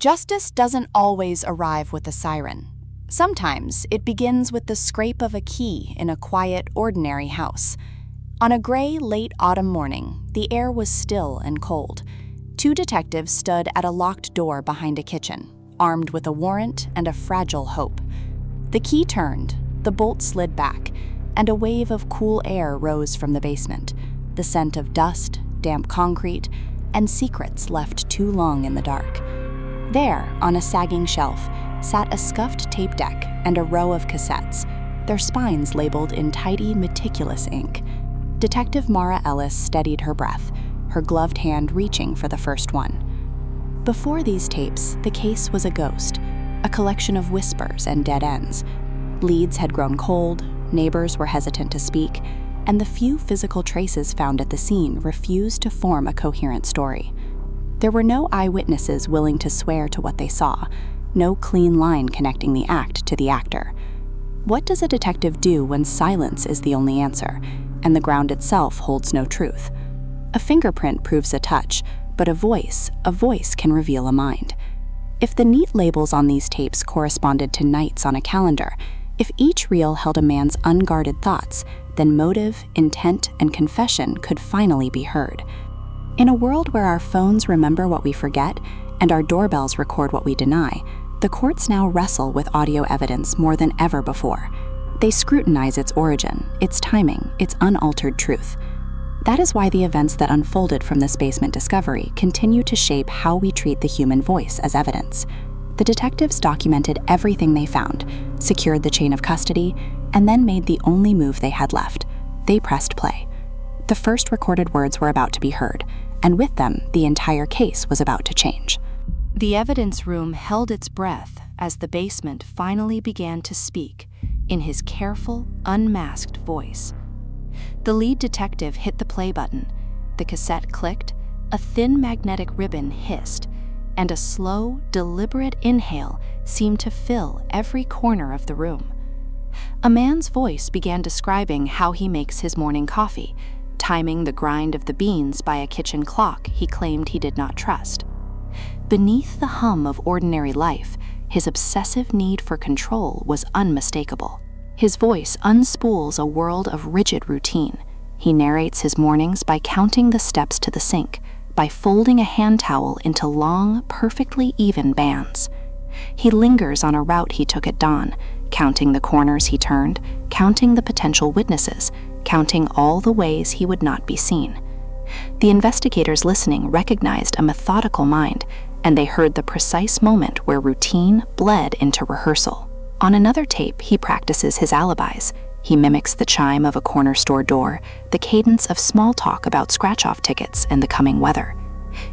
Justice doesn't always arrive with a siren. Sometimes it begins with the scrape of a key in a quiet, ordinary house. On a gray, late autumn morning, the air was still and cold. Two detectives stood at a locked door behind a kitchen, armed with a warrant and a fragile hope. The key turned, the bolt slid back, and a wave of cool air rose from the basement, the scent of dust, damp concrete, and secrets left too long in the dark. There, on a sagging shelf, sat a scuffed tape deck and a row of cassettes, their spines labeled in tidy, meticulous ink. Detective Mara Ellis steadied her breath, her gloved hand reaching for the first one. Before these tapes, the case was a ghost, a collection of whispers and dead ends. Leads had grown cold, neighbors were hesitant to speak, and the few physical traces found at the scene refused to form a coherent story. There were no eyewitnesses willing to swear to what they saw, no clean line connecting the act to the actor. What does a detective do when silence is the only answer, and the ground itself holds no truth? A fingerprint proves a touch, but a voice can reveal a mind. If the neat labels on these tapes corresponded to nights on a calendar, if each reel held a man's unguarded thoughts, then motive, intent, and confession could finally be heard. In a world where our phones remember what we forget and our doorbells record what we deny, the courts now wrestle with audio evidence more than ever before. They scrutinize its origin, its timing, its unaltered truth. That is why the events that unfolded from this basement discovery continue to shape how we treat the human voice as evidence. The detectives documented everything they found, secured the chain of custody, and then made the only move they had left. They pressed play. The first recorded words were about to be heard, and with them, the entire case was about to change. The evidence room held its breath as the basement finally began to speak in his careful, unmasked voice. The lead detective hit the play button. The cassette clicked, a thin magnetic ribbon hissed, and a slow, deliberate inhale seemed to fill every corner of the room. A man's voice began describing how he makes his morning coffee, timing the grind of the beans by a kitchen clock he claimed he did not trust. Beneath the hum of ordinary life, his obsessive need for control was unmistakable. His voice unspools a world of rigid routine. He narrates his mornings by counting the steps to the sink, by folding a hand towel into long, perfectly even bands. He lingers on a route he took at dawn, counting the corners he turned, counting the potential witnesses, counting all the ways he would not be seen. The investigators listening recognized a methodical mind, and they heard the precise moment where routine bled into rehearsal. On another tape, he practices his alibis. He mimics the chime of a corner store door, the cadence of small talk about scratch-off tickets and the coming weather.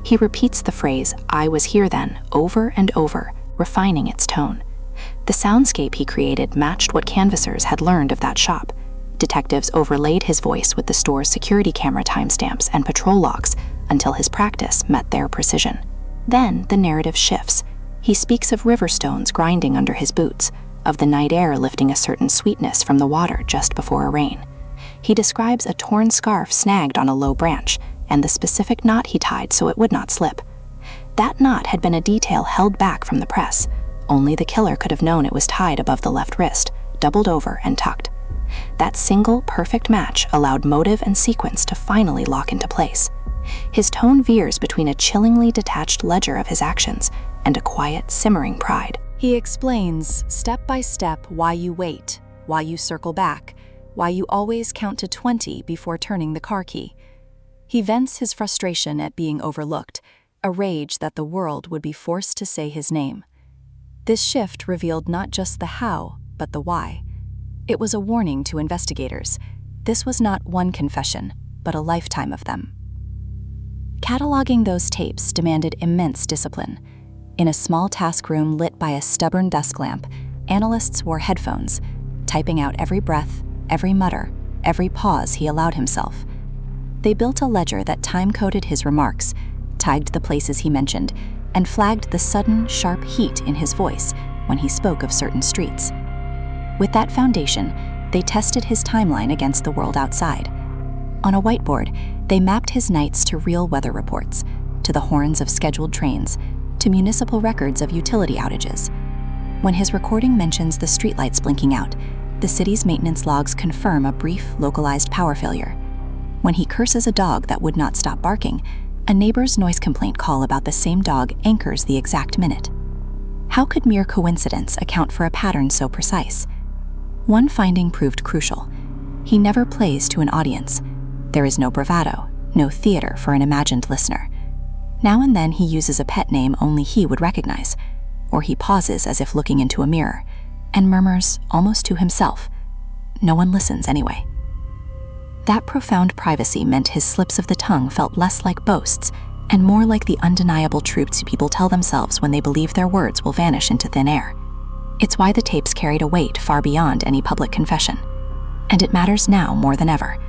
He repeats the phrase, "I was here then," over and over, refining its tone. The soundscape he created matched what canvassers had learned of that shop. Detectives overlaid his voice with the store's security camera timestamps and patrol logs until his practice met their precision. Then the narrative shifts. He speaks of river stones grinding under his boots, of the night air lifting a certain sweetness from the water just before a rain. He describes a torn scarf snagged on a low branch and the specific knot he tied so it would not slip. That knot had been a detail held back from the press. Only the killer could have known it was tied above the left wrist, doubled over and tucked. That single, perfect match allowed motive and sequence to finally lock into place. His tone veers between a chillingly detached ledger of his actions and a quiet, simmering pride. He explains, step by step, why you wait, why you circle back, why you always count to 20 before turning the car key. He vents his frustration at being overlooked, a rage that the world would be forced to say his name. This shift revealed not just the how, but the why. It was a warning to investigators. This was not one confession, but a lifetime of them. Cataloging those tapes demanded immense discipline. In a small task room lit by a stubborn desk lamp, analysts wore headphones, typing out every breath, every mutter, every pause he allowed himself. They built a ledger that time-coded his remarks, tagged the places he mentioned, and flagged the sudden, sharp heat in his voice when he spoke of certain streets. With that foundation, they tested his timeline against the world outside. On a whiteboard, they mapped his nights to real weather reports, to the horns of scheduled trains, to municipal records of utility outages. When his recording mentions the streetlights blinking out, the city's maintenance logs confirm a brief, localized power failure. When he curses a dog that would not stop barking, a neighbor's noise complaint call about the same dog anchors the exact minute. How could mere coincidence account for a pattern so precise? One finding proved crucial. He never plays to an audience. There is no bravado, no theater for an imagined listener. Now and then he uses a pet name only he would recognize, or he pauses as if looking into a mirror, and murmurs, almost to himself, "No one listens anyway." That profound privacy meant his slips of the tongue felt less like boasts and more like the undeniable truths people tell themselves when they believe their words will vanish into thin air. It's why the tapes carried a weight far beyond any public confession. And it matters now more than ever.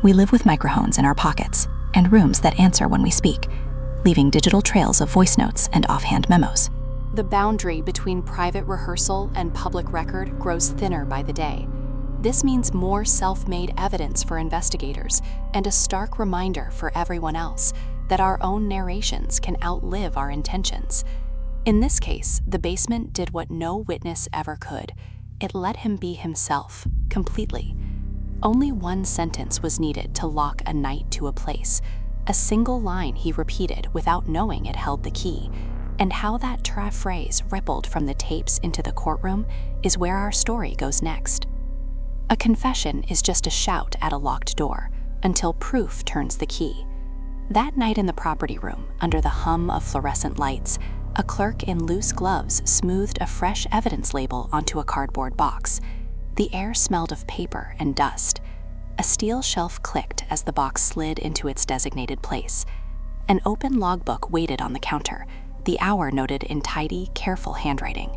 We live with microphones in our pockets and rooms that answer when we speak, leaving digital trails of voice notes and offhand memos. The boundary between private rehearsal and public record grows thinner by the day. This means more self-made evidence for investigators and a stark reminder for everyone else that our own narrations can outlive our intentions. In this case, the basement did what no witness ever could. It let him be himself, completely. Only one sentence was needed to lock a night to a place, a single line he repeated without knowing it held the key. And how that phrase rippled from the tapes into the courtroom is where our story goes next. A confession is just a shout at a locked door until proof turns the key. That night in the property room, under the hum of fluorescent lights, a clerk in loose gloves smoothed a fresh evidence label onto a cardboard box. The air smelled of paper and dust. A steel shelf clicked as the box slid into its designated place. An open logbook waited on the counter, the hour noted in tidy, careful handwriting.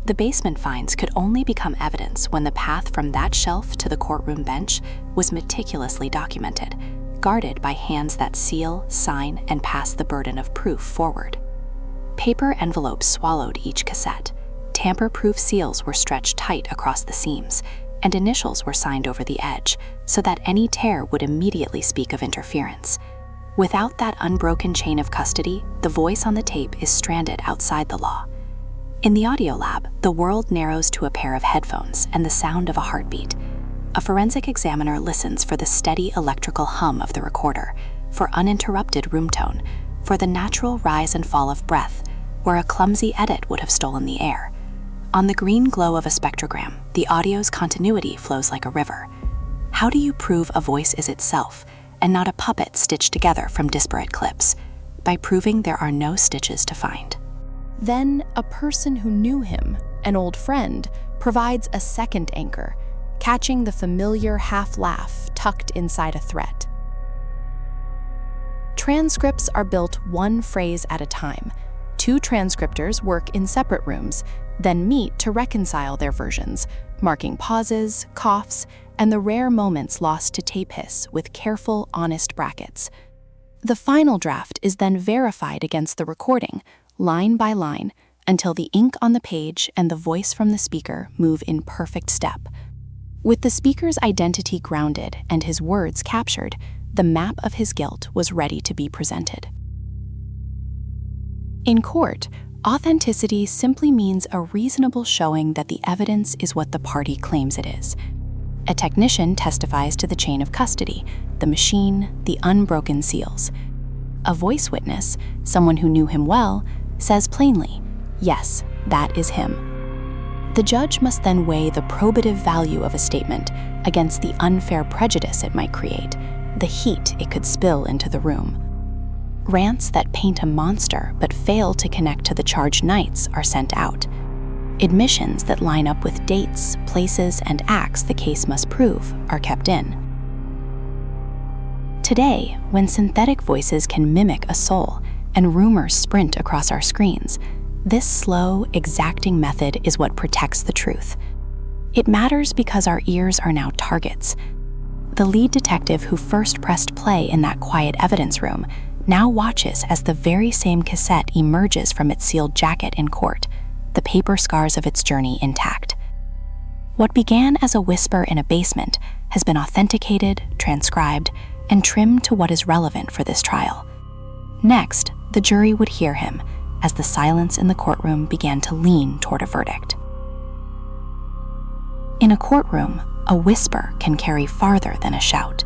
The basement finds could only become evidence when the path from that shelf to the courtroom bench was meticulously documented, guarded by hands that seal, sign, and pass the burden of proof forward. Paper envelopes swallowed each cassette. Tamper-proof seals were stretched tight across the seams, and initials were signed over the edge so that any tear would immediately speak of interference. Without that unbroken chain of custody, the voice on the tape is stranded outside the law. In the audio lab, the world narrows to a pair of headphones and the sound of a heartbeat. A forensic examiner listens for the steady electrical hum of the recorder, for uninterrupted room tone, for the natural rise and fall of breath, where a clumsy edit would have stolen the air. On the green glow of a spectrogram, the audio's continuity flows like a river. How do you prove a voice is itself, and not a puppet stitched together from disparate clips? By proving there are no stitches to find. Then, a person who knew him, an old friend, provides a second anchor, catching the familiar half-laugh tucked inside a threat. Transcripts are built one phrase at a time. Two transcriptors work in separate rooms, then meet to reconcile their versions, marking pauses, coughs, and the rare moments lost to tape hiss with careful, honest brackets. The final draft is then verified against the recording, line by line, until the ink on the page and the voice from the speaker move in perfect step. With the speaker's identity grounded and his words captured, the map of his guilt was ready to be presented. In court, authenticity simply means a reasonable showing that the evidence is what the party claims it is. A technician testifies to the chain of custody, the machine, the unbroken seals. A voice witness, someone who knew him well, says plainly, yes, that is him. The judge must then weigh the probative value of a statement against the unfair prejudice it might create, the heat it could spill into the room. Rants that paint a monster but fail to connect to the charged nights are sent out. Admissions that line up with dates, places, and acts the case must prove are kept in. Today, when synthetic voices can mimic a soul and rumors sprint across our screens, this slow, exacting method is what protects the truth. It matters because our ears are now targets. The lead detective who first pressed play in that quiet evidence room now watches as the very same cassette emerges from its sealed jacket in court, the paper scars of its journey intact. What began as a whisper in a basement has been authenticated, transcribed, and trimmed to what is relevant for this trial. Next, the jury would hear him, as the silence in the courtroom began to lean toward a verdict. In a courtroom, a whisper can carry farther than a shout.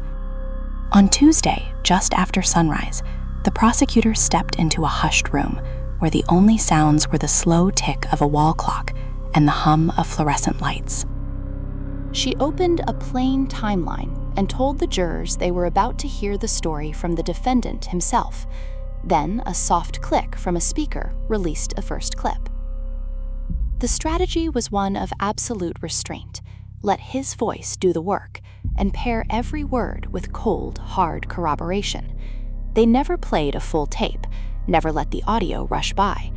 On Tuesday, just after sunrise, the prosecutor stepped into a hushed room where the only sounds were the slow tick of a wall clock and the hum of fluorescent lights. She opened a plain timeline and told the jurors they were about to hear the story from the defendant himself. Then a soft click from a speaker released a first clip. The strategy was one of absolute restraint. Let his voice do the work and pair every word with cold, hard corroboration. They never played a full tape, never let the audio rush by.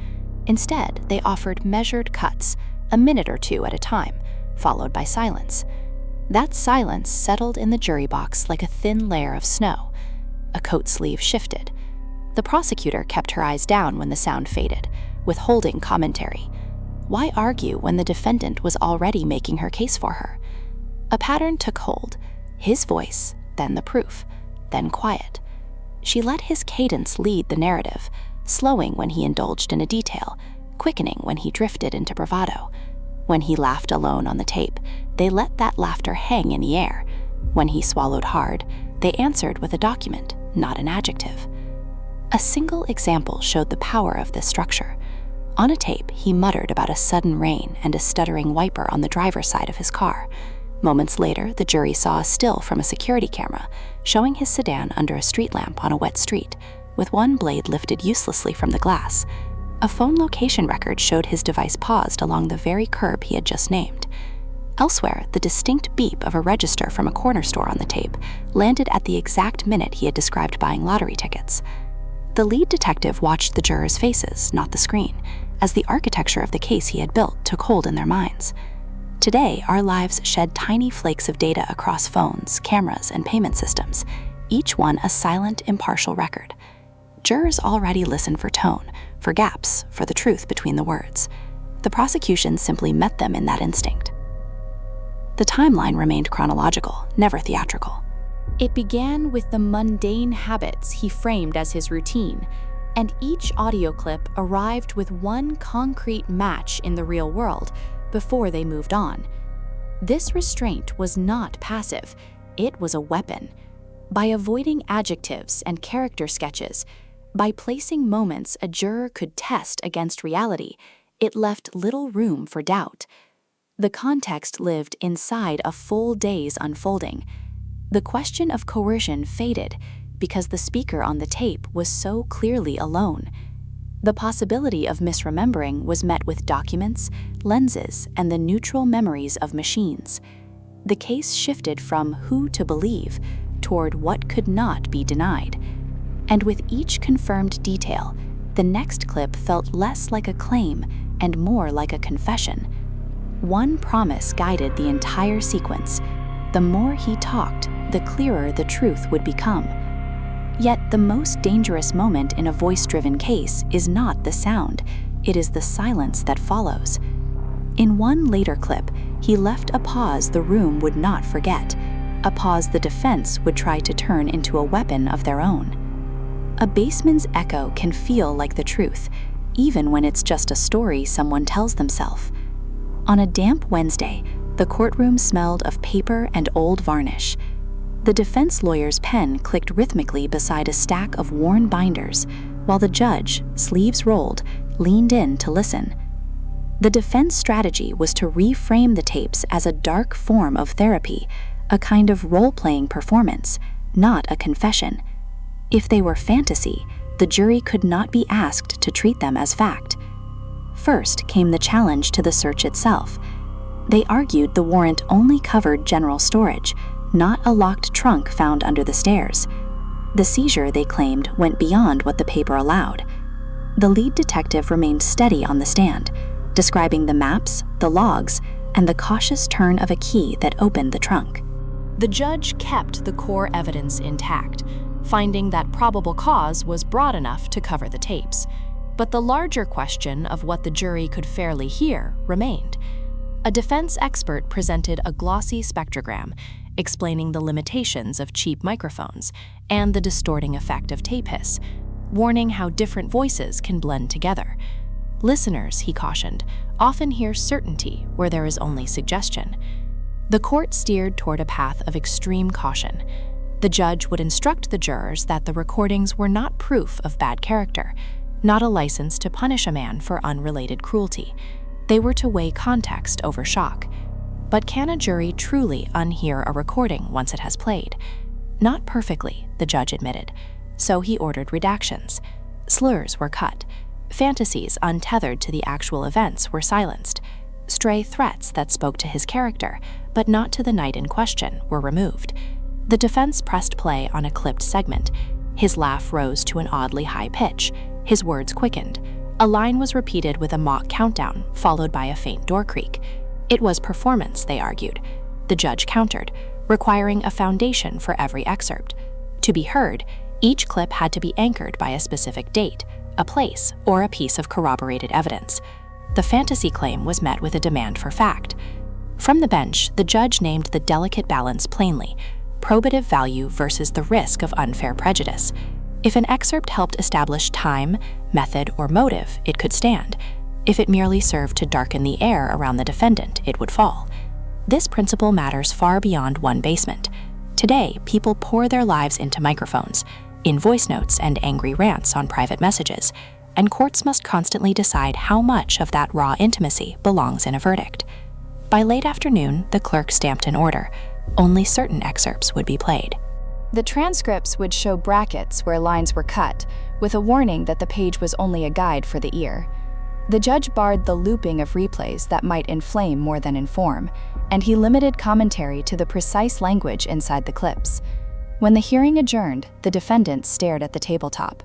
Instead, they offered measured cuts, a minute or two at a time, followed by silence. That silence settled in the jury box like a thin layer of snow. A coat sleeve shifted. The prosecutor kept her eyes down when the sound faded, withholding commentary. Why argue when the defendant was already making her case for her? A pattern took hold. His voice, then the proof, then quiet. She let his cadence lead the narrative, slowing when he indulged in a detail, quickening when he drifted into bravado. When he laughed alone on the tape, they let that laughter hang in the air. When he swallowed hard, they answered with a document, not an adjective. A single example showed the power of this structure. On a tape, he muttered about a sudden rain and a stuttering wiper on the driver's side of his car. Moments later, the jury saw a still from a security camera showing his sedan under a street lamp on a wet street, with one blade lifted uselessly from the glass. A phone location record showed his device paused along the very curb he had just named. Elsewhere, the distinct beep of a register from a corner store on the tape landed at the exact minute he had described buying lottery tickets. The lead detective watched the jurors' faces, not the screen, as the architecture of the case he had built took hold in their minds. Today, our lives shed tiny flakes of data across phones, cameras, and payment systems, each one a silent, impartial record. Jurors already listen for tone, for gaps, for the truth between the words. The prosecution simply met them in that instinct. The timeline remained chronological, never theatrical. It began with the mundane habits he framed as his routine, and each audio clip arrived with one concrete match in the real world before they moved on. This restraint was not passive, it was a weapon. By avoiding adjectives and character sketches, by placing moments a juror could test against reality, it left little room for doubt. The context lived inside a full day's unfolding. The question of coercion faded because the speaker on the tape was so clearly alone. The possibility of misremembering was met with documents, lenses, and the neutral memories of machines. The case shifted from who to believe toward what could not be denied. And with each confirmed detail, the next clip felt less like a claim and more like a confession. One promise guided the entire sequence. The more he talked, the clearer the truth would become. Yet the most dangerous moment in a voice-driven case is not the sound, it is the silence that follows. In one later clip, he left a pause the room would not forget, a pause the defense would try to turn into a weapon of their own. A baseman's echo can feel like the truth, even when it's just a story someone tells themselves. On a damp Wednesday, the courtroom smelled of paper and old varnish. The defense lawyer's pen clicked rhythmically beside a stack of worn binders, while the judge, sleeves rolled, leaned in to listen. The defense strategy was to reframe the tapes as a dark form of therapy, a kind of role-playing performance, not a confession. If they were fantasy, the jury could not be asked to treat them as fact. First came the challenge to the search itself. They argued the warrant only covered general storage, not a locked trunk found under the stairs. The seizure, they claimed, went beyond what the paper allowed. The lead detective remained steady on the stand, describing the maps, the logs, and the cautious turn of a key that opened the trunk. The judge kept the core evidence intact, finding that probable cause was broad enough to cover the tapes. But the larger question of what the jury could fairly hear remained. A defense expert presented a glossy spectrogram explaining the limitations of cheap microphones and the distorting effect of tape hiss. warning how different voices can blend together. Listeners, he cautioned, often hear certainty where there is only suggestion. The court steered toward a path of extreme caution. The judge would instruct the jurors that the recordings were not proof of bad character, not a license to punish a man for unrelated cruelty. They were to weigh context over shock. But can a jury truly unhear a recording once it has played? Not perfectly, the judge admitted. So he ordered redactions. Slurs were cut. Fantasies untethered to the actual events were silenced. Stray threats that spoke to his character, but not to the night in question, were removed. The defense pressed play on a clipped segment. His laugh rose to an oddly high pitch. His words quickened. A line was repeated with a mock countdown, followed by a faint door creak. It was performance, they argued. The judge countered, requiring a foundation for every excerpt. To be heard, each clip had to be anchored by a specific date, a place, or a piece of corroborated evidence. The fantasy claim was met with a demand for fact. From the bench, the judge named the delicate balance plainly: probative value versus the risk of unfair prejudice. If an excerpt helped establish time, method, or motive, it could stand. If it merely served to darken the air around the defendant, it would fall. This principle matters far beyond one basement. Today, people pour their lives into microphones, in voice notes and angry rants on private messages, and courts must constantly decide how much of that raw intimacy belongs in a verdict. By late afternoon, the clerk stamped an order. Only certain excerpts would be played. The transcripts would show brackets where lines were cut, with a warning that the page was only a guide for the ear. The judge barred the looping of replays that might inflame more than inform, and he limited commentary to the precise language inside the clips. When the hearing adjourned, the defendant stared at the tabletop.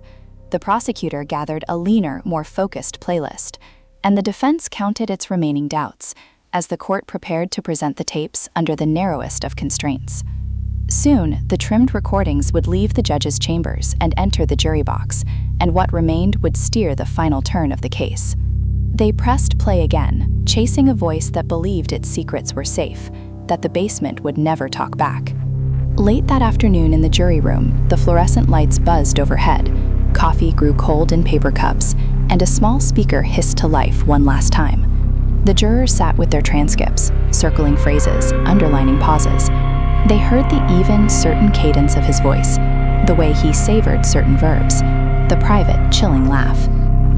The prosecutor gathered a leaner, more focused playlist, and the defense counted its remaining doubts, as the court prepared to present the tapes under the narrowest of constraints. Soon, the trimmed recordings would leave the judge's chambers and enter the jury box, and what remained would steer the final turn of the case. They pressed play again, chasing a voice that believed its secrets were safe, that the basement would never talk back. Late that afternoon in the jury room, the fluorescent lights buzzed overhead, coffee grew cold in paper cups, and a small speaker hissed to life one last time. The jurors sat with their transcripts, circling phrases, underlining pauses. They heard the even, certain cadence of his voice, the way he savored certain verbs, the private, chilling laugh.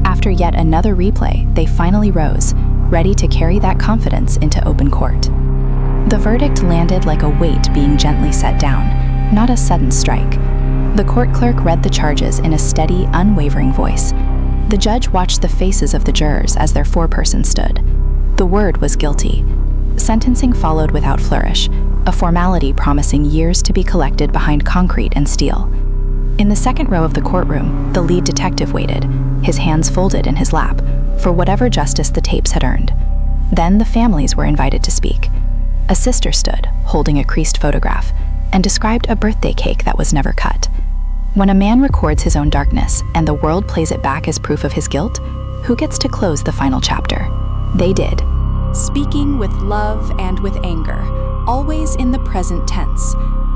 After yet another replay, they finally rose, ready to carry that confidence into open court. The verdict landed like a weight being gently set down, not a sudden strike. The court clerk read the charges in a steady, unwavering voice. The judge watched the faces of the jurors as their foreperson stood. The word was guilty. Sentencing followed without flourish, a formality promising years to be collected behind concrete and steel. In the second row of the courtroom, the lead detective waited, his hands folded in his lap, for whatever justice the tapes had earned. Then the families were invited to speak. A sister stood, holding a creased photograph, and described a birthday cake that was never cut. When a man records his own darkness and the world plays it back as proof of his guilt, who gets to close the final chapter? They did. Speaking with love and with anger, always in the present tense.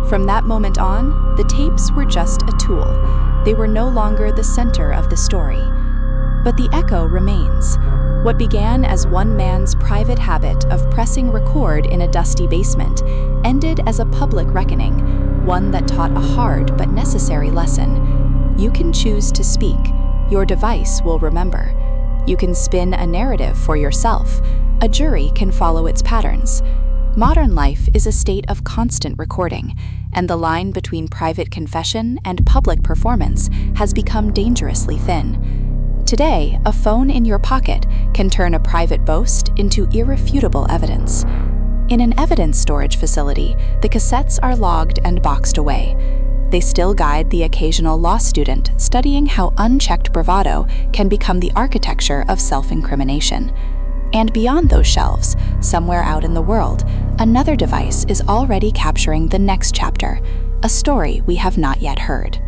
From that moment on, the tapes were just a tool. They were no longer the center of the story. But the echo remains. What began as one man's private habit of pressing record in a dusty basement ended as a public reckoning, one that taught a hard but necessary lesson. You can choose to speak. Your device will remember. You can spin a narrative for yourself. A jury can follow its patterns. Modern life is a state of constant recording, and the line between private confession and public performance has become dangerously thin. Today, a phone in your pocket can turn a private boast into irrefutable evidence. In an evidence storage facility, the cassettes are logged and boxed away. They still guide the occasional law student studying how unchecked bravado can become the architecture of self-incrimination. And beyond those shelves, somewhere out in the world, another device is already capturing the next chapter, a story we have not yet heard.